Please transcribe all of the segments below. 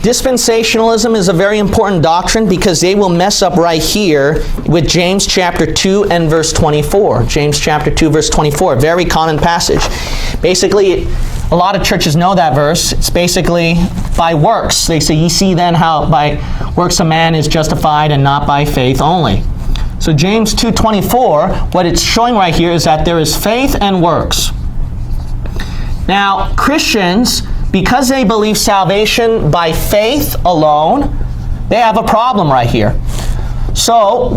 Dispensationalism is a very important doctrine because they will mess up right here with James chapter 2 and verse 24. James chapter 2 verse 24, very common passage. Basically, a lot of churches know that verse. It's basically by works. They say, "You see then how by works a man is justified and not by faith only." So James 2:24, what it's showing right here is that there is faith and works. Now, Christians, because they believe salvation by faith alone, they have a problem right here. So,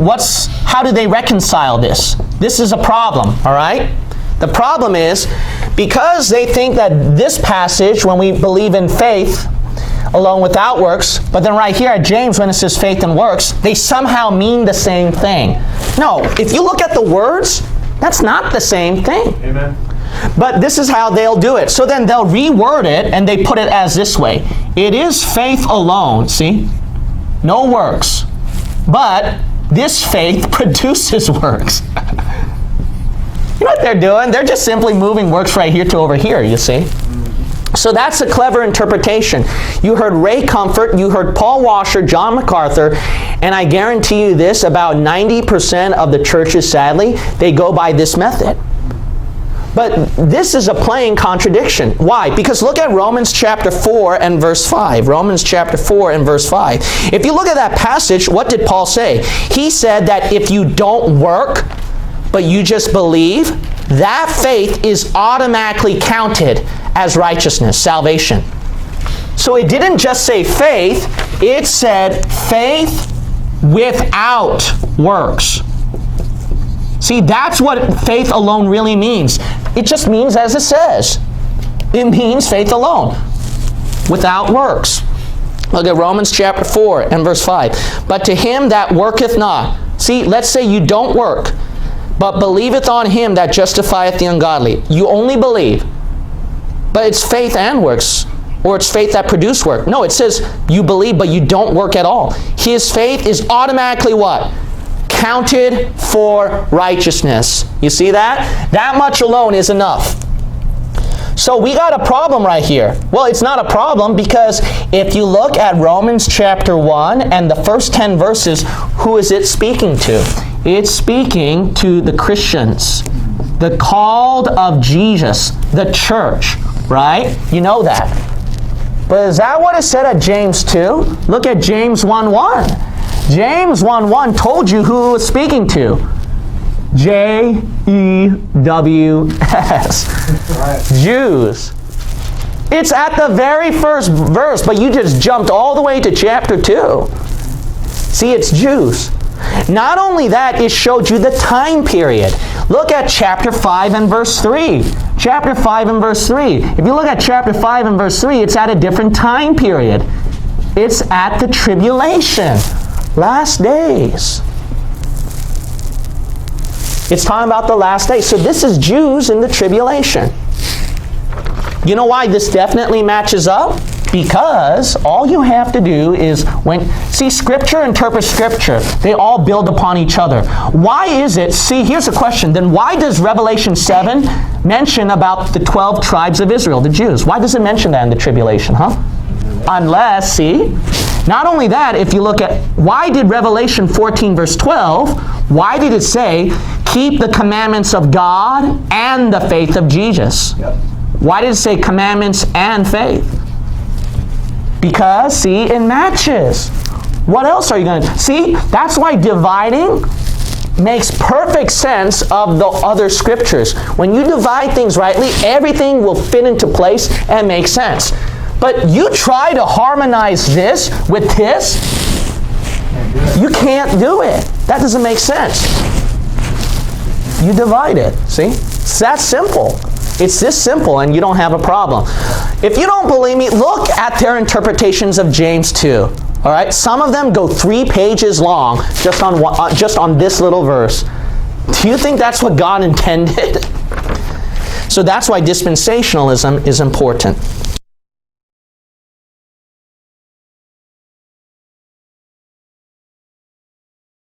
how do they reconcile this? This is a problem, all right? The problem is, because they think that this passage, when we believe in faith alone without works, but then right here at James, when it says faith and works, they somehow mean the same thing. No, if you look at the words, that's not the same thing. Amen. But this is how they'll do it. So then they'll reword it, and they put it as this way. It is faith alone, see? No works. But this faith produces works. You know what they're doing? They're just simply moving works right here to over here, you see? So that's a clever interpretation. You heard Ray Comfort, you heard Paul Washer, John MacArthur, and I guarantee you this, about 90% of the churches, sadly, they go by this method. But this is a plain contradiction. Why? Because look at Romans chapter 4 and verse 5. Romans chapter 4 and verse 5. If you look at that passage, what did Paul say? He said that if you don't work, but you just believe, that faith is automatically counted as righteousness, salvation. So it didn't just say faith, it said faith without works. See, that's what faith alone really means. It just means as it says. It means faith alone, without works. Look at Romans chapter 4 and verse 5. But to him that worketh not. See, let's say you don't work, but believeth on him that justifieth the ungodly. You only believe, but it's faith and works. Or it's faith that produce work. No, it says you believe, but you don't work at all. His faith is automatically what? Counted for righteousness. You see that? That much alone is enough. So we got a problem right here. Well, it's not a problem because if you look at Romans chapter 1 and the first 10 verses, who is it speaking to? It's speaking to the Christians, the called of Jesus, the church, right? You know that. But is that what it said at James 2? Look at James 1:1. James 1:1 told you who it was speaking to. Jews. Right. Jews. It's at the very first verse, but you just jumped all the way to chapter 2. See, it's Jews. Not only that, it showed you the time period. Look at chapter 5 and verse 3. Chapter 5 and verse 3. If you look at chapter 5 and verse 3, it's at a different time period. It's at the tribulation. Last days. It's talking about the last days. So this is Jews in the tribulation. You know why this definitely matches up? Because all you have to do is see, Scripture interprets Scripture. They all build upon each other. Why is it? See, here's a question. Then why does Revelation 7 mention about the 12 tribes of Israel, the Jews? Why does it mention that in the tribulation, huh? Unless, see, not only that, if you look at, why did Revelation 14 verse 12, why did it say, keep the commandments of God and the faith of Jesus? Yep. Why did it say commandments and faith? Because, see, it matches. What else are you going to... See, that's why dividing makes perfect sense of the other scriptures. When you divide things rightly, everything will fit into place and make sense. But you try to harmonize this with this, you can't do it. That doesn't make sense. You divide it, see? It's that simple. It's this simple, and you don't have a problem. If you don't believe me, look at their interpretations of James 2. All right? Some of them go 3 pages long just on this little verse. Do you think that's what God intended? So that's why dispensationalism is important.